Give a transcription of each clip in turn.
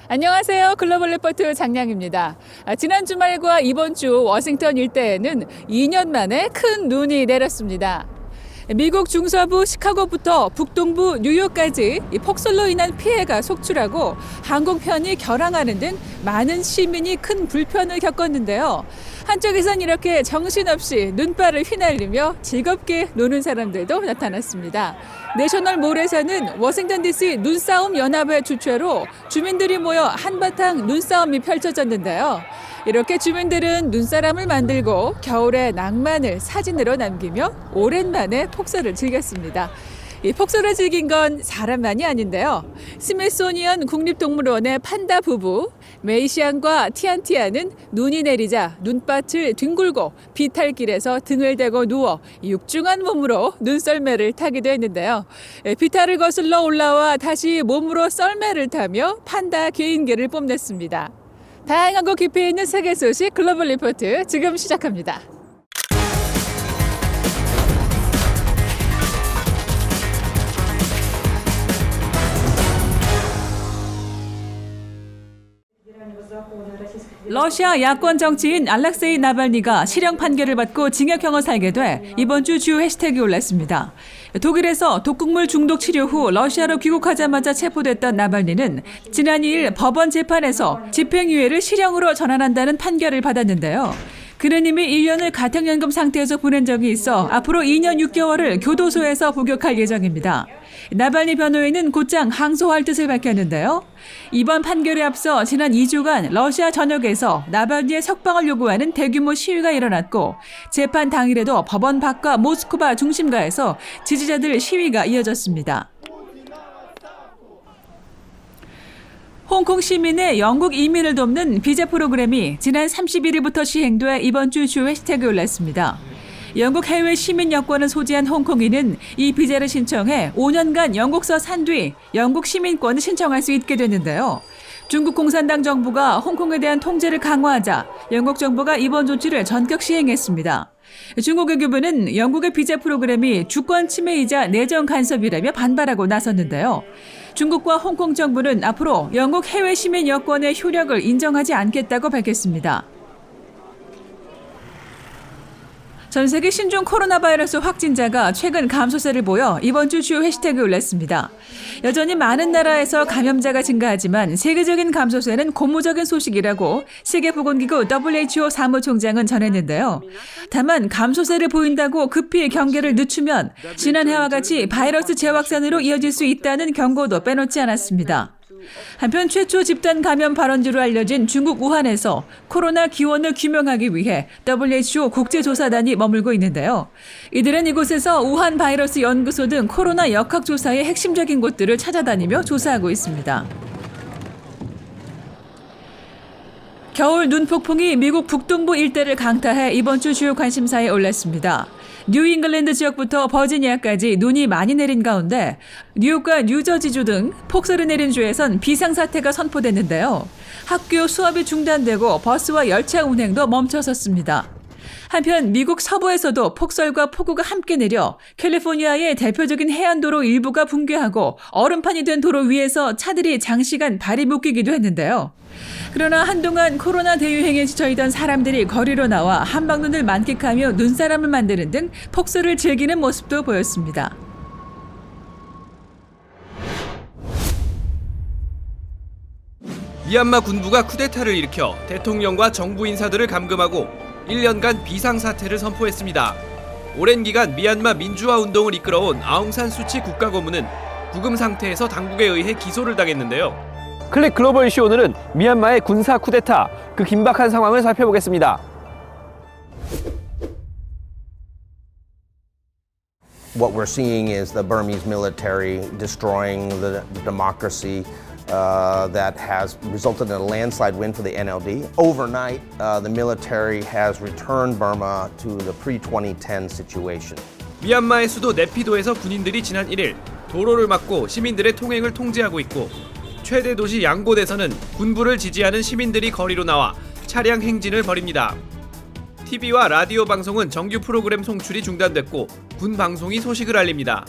안녕하세요. 글로벌 리포트 장량입니다. 지난 주말과 이번 주 워싱턴 일대에는 2년 만에 큰 눈이 내렸습니다. 미국 중서부 시카고부터 북동부 뉴욕까지 이 폭설로 인한 피해가 속출하고 항공편이 결항하는 등 많은 시민이 큰 불편을 겪었는데요. 한쪽에선 이렇게 정신없이 눈발을 휘날리며 즐겁게 노는 사람들도 나타났습니다. 내셔널몰에서는 워싱턴 DC 눈싸움 연합회 주최로 주민들이 모여 한바탕 눈싸움이 펼쳐졌는데요. 이렇게 주민들은 눈사람을 만들고 겨울의 낭만을 사진으로 남기며 오랜만에 폭설을 즐겼습니다. 이 폭설을 즐긴 건 사람만이 아닌데요. 스미소니언 국립동물원의 판다 부부 메이시안과 티안티안은 눈이 내리자 눈밭을 뒹굴고 비탈길에서 등을 대고 누워 육중한 몸으로 눈썰매를 타기도 했는데요. 비탈을 거슬러 올라와 다시 몸으로 썰매를 타며 판다 개인기를 뽐냈습니다. 다양하고 깊이 있는 세계 소식 글로벌 리포트 지금 시작합니다. 러시아 야권 정치인 알렉세이 나발니가 실형 판결을 받고 징역형을 살게 돼 이번 주 주요 해시태그에 올랐습니다. 독일에서 독극물 중독 치료 후 러시아로 귀국하자마자 체포됐던 나발니는 지난 2일 법원 재판에서 집행유예를 실형으로 전환한다는 판결을 받았는데요. 그는 이미 1년을 가택연금 상태에서 보낸 적이 있어 앞으로 2년 6개월을 교도소에서 복역할 예정입니다. 나발니 변호인은 곧장 항소할 뜻을 밝혔는데요. 이번 판결에 앞서 지난 2주간 러시아 전역에서 나발니의 석방을 요구하는 대규모 시위가 일어났고 재판 당일에도 법원 밖과 모스크바 중심가에서 지지자들 시위가 이어졌습니다. 홍콩 시민의 영국 이민을 돕는 비자 프로그램이 지난 31일부터 시행돼 이번 주 주요 해시태그에 올랐습니다. 영국 해외 시민 여권을 소지한 홍콩인은 이 비자를 신청해 5년간 영국서 산 뒤 영국 시민권을 신청할 수 있게 됐는데요. 중국 공산당 정부가 홍콩에 대한 통제를 강화하자 영국 정부가 이번 조치를 전격 시행했습니다. 중국 외교부는 영국의 비자 프로그램이 주권 침해이자 내정 간섭이라며 반발하고 나섰는데요. 중국과 홍콩 정부는 앞으로 영국 해외 시민 여권의 효력을 인정하지 않겠다고 밝혔습니다. 전 세계 신종 코로나 바이러스 확진자가 최근 감소세를 보여 이번 주 주요 해시태그에 올랐습니다. 여전히 많은 나라에서 감염자가 증가하지만 세계적인 감소세는 고무적인 소식이라고 세계보건기구 WHO 사무총장은 전했는데요. 다만 감소세를 보인다고 급히 경계를 늦추면 지난해와 같이 바이러스 재확산으로 이어질 수 있다는 경고도 빼놓지 않았습니다. 한편 최초 집단 감염 발원지로 알려진 중국 우한에서 코로나 기원을 규명하기 위해 WHO 국제조사단이 머물고 있는데요. 이들은 이곳에서 우한 바이러스 연구소 등 코로나 역학조사의 핵심적인 곳들을 찾아다니며 조사하고 있습니다. 겨울 눈폭풍이 미국 북동부 일대를 강타해 이번 주 주요 관심사에 올랐습니다. 뉴잉글랜드 지역부터 버지니아까지 눈이 많이 내린 가운데 뉴욕과 뉴저지주 등 폭설이 내린 주에선 비상사태가 선포됐는데요. 학교 수업이 중단되고 버스와 열차 운행도 멈춰섰습니다. 한편 미국 서부에서도 폭설과 폭우가 함께 내려 캘리포니아의 대표적인 해안도로 일부가 붕괴하고 얼음판이 된 도로 위에서 차들이 장시간 발이 묶이기도 했는데요. 그러나 한동안 코로나 대유행에 지쳐있던 사람들이 거리로 나와 한방눈을 만끽하며 눈사람을 만드는 등 폭설을 즐기는 모습도 보였습니다. 미얀마 군부가 쿠데타를 일으켜 대통령과 정부 인사들을 감금하고 1년간 비상사태를 선포했습니다. 오랜 기간 미얀마 민주화 운동을 이끌어온 아웅산 수치 국가고문은 구금 상태에서 당국에 의해 기소를 당했는데요. 클릭 글로벌 이슈 오늘은 미얀마의 군사 쿠데타, 그 긴박한 상황을 살펴보겠습니다. What we're seeing is the Burmese military destroying the democracy that has resulted in a landslide win for the NLD. Overnight, the military has returned Burma to the pre-2010 situation. 미얀마의 수도 네피도에서 군인들이 지난 1일 도로를 막고 시민들의 통행을 통제하고 있고 최대 도시 양곤에서는 군부를 지지하는 시민들이 거리로 나와 차량 행진을 벌입니다. TV와 라디오 방송은 정규 프로그램 송출이 중단됐고 군 방송이 소식을 알립니다.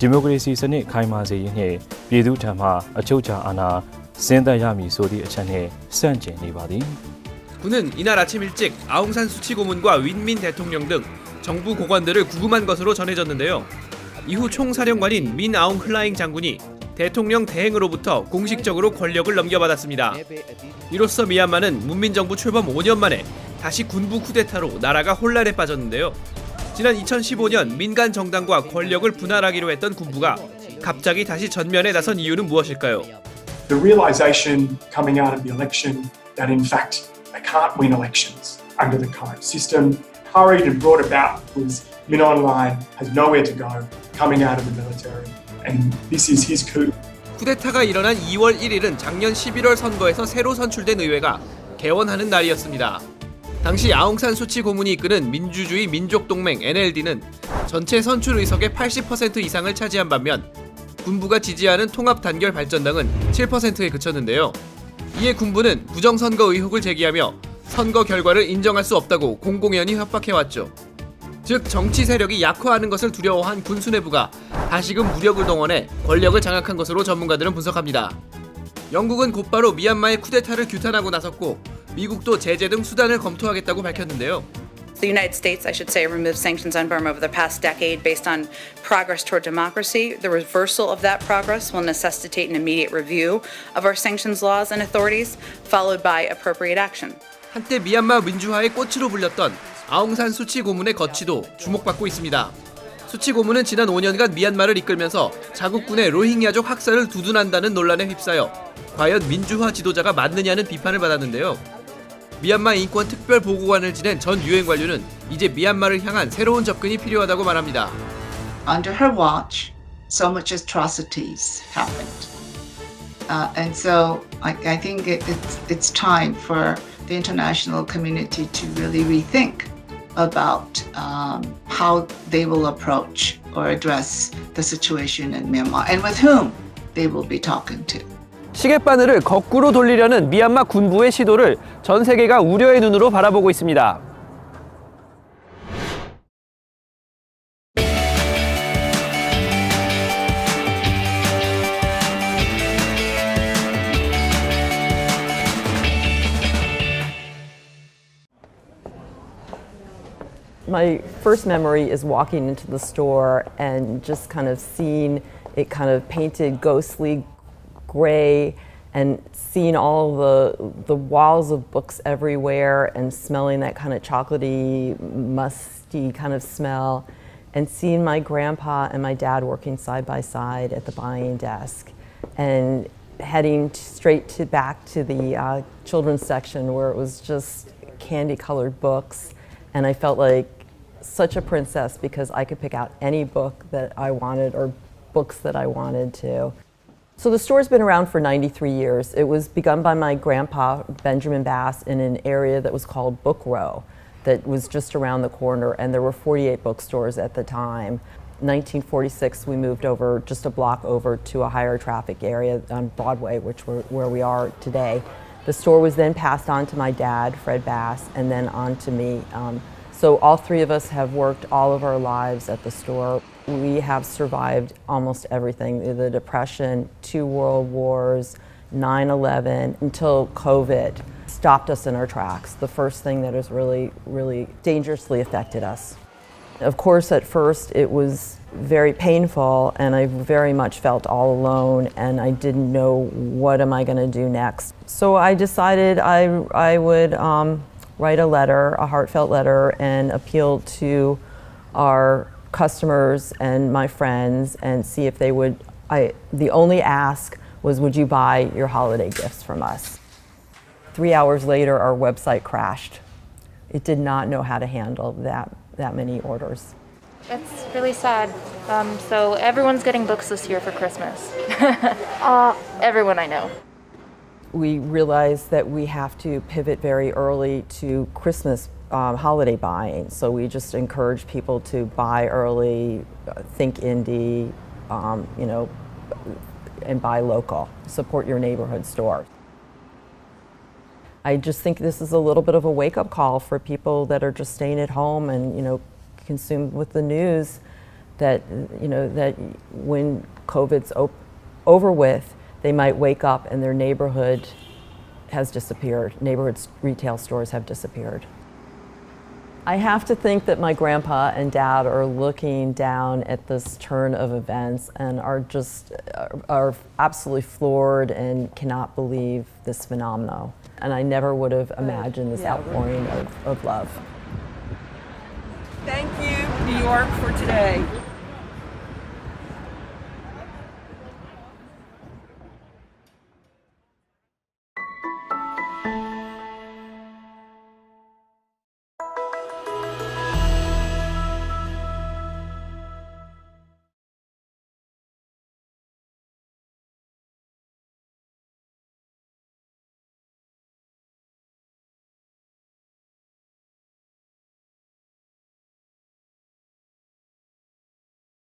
ဒီမိုကရေစီစနစ်ခိုင်မာစေရေးနဲ့ပြည်သူ့ထံမှအချုပ်အခြာအာဏာဆင်းသက်ရမည်ဆိုသည့်အချက်နဲ့ဆန့်ကျင်နေပါသည် 군은 이날 아침 일찍 아웅산 수치 고문과 윈민 대통령 등 정부 고관들을 구금한 것으로 전해졌는데요. 이후 총사령관인 민 아웅 흘라잉 장군이 대통령 대행으로부터 공식적으로 권력을 넘겨받았습니다. 이로써 미얀마는 문민정부 출범 5년 만에 다시 군부 쿠데타로 나라가 혼란에 빠졌는데요. 지난 2015년 민간 정당과 권력을 분할하기로 했던 군부가 갑자기 다시 전면에 나선 이유는 무엇일까요? The realization coming out of the election that in fact they can't win elections under the current system, hurried and brought about was Min Aung Hlaing has nowhere to go coming out of the military, and this is his coup. 쿠데타가 일어난 2월 1일은 작년 11월 선거에서 새로 선출된 의회가 개원하는 날이었습니다. 당시 아웅산 수치 고문이 이끄는 민주주의 민족동맹 NLD는 전체 선출 의석의 80% 이상을 차지한 반면 군부가 지지하는 통합단결발전당은 7%에 그쳤는데요. 이에 군부는 부정선거 의혹을 제기하며 선거 결과를 인정할 수 없다고 공공연히 협박해왔죠. 즉 정치 세력이 약화하는 것을 두려워한 군 수뇌부가 다시금 무력을 동원해 권력을 장악한 것으로 전문가들은 분석합니다. 영국은 곧바로 미얀마의 쿠데타를 규탄하고 나섰고 미국도 제재 등 수단을 검토하겠다고 밝혔는데요. The United States, I should say, removed sanctions on Burma over the past decade based on progress toward democracy. The reversal of that progress will necessitate an immediate review of our sanctions laws and authorities, followed by appropriate action. 한때 미얀마 민주화의 꽃으로 불렸던 아웅산 수치 고문의 거취도 주목받고 있습니다. 수치 고문은 지난 5년간 미얀마를 이끌면서 자국군의 로힝야족 학살을 두둔한다는 논란에 휩싸여 과연 민주화 지도자가 맞느냐는 비판을 받았는데요. 미얀마 인권 특별 보고관을 지낸 전 유엔 관료는 이제 미얀마를 향한 새로운 접근이 필요하다고 말합니다. Under her watch, so much atrocities happened, and so I think it's time for the international community to really rethink about how they will approach or address the situation in Myanmar and with whom they will be talking to. 시계바늘을 거꾸로 돌리려는 미얀마 군부의 시도를 전 세계가 우려의 눈으로 바라보고 있습니다. My first memory is walking into the store and just kind of seeing it kind of painted ghostly gray and seeing all the walls of books everywhere and smelling that kind of chocolatey, musty kind of smell, and seeing my grandpa and my dad working side by side at the buying desk and heading back to the children's section where it was just candy-colored books, and I felt like such a princess because I could pick out any book that I wanted or books that I wanted to. So the store's been around for 93 years. It was begun by my grandpa, Benjamin Bass, in an area that was called Book Row that was just around the corner, and there were 48 bookstores at the time. 1946, we moved over just a block over to a higher traffic area on Broadway, where we are today. The store was then passed on to my dad, Fred Bass, and then on to me. So all three of us have worked all of our lives at the store. We have survived almost everything, the Depression, 2 World Wars, 9/11, until COVID stopped us in our tracks. The first thing that has really, really dangerously affected us. Of course, at first it was very painful and I very much felt all alone and I didn't know what am I going to do next. So I decided I would write a letter, a heartfelt letter, and appeal to our customers and my friends and see if they would, the only ask was, would you buy your holiday gifts from us? 3 hours later, our website crashed. It did not know how to handle that many orders. It's really sad. So everyone's getting books this year for Christmas. Everyone I know. We realized that we have to pivot very early to Christmas holiday buying. So we just encourage people to buy early, think indie, and buy local. Support your neighborhood store. I just think this is a little bit of a wake-up call for people that are just staying at home and, consumed with the news that that when COVID's over with, they might wake up and their neighborhood has disappeared. Neighborhood retail stores have disappeared. I have to think that my grandpa and dad are looking down at this turn of events and are absolutely floored and cannot believe this phenomenon. And I never would have imagined this outpouring of love. Thank you, New York, for today.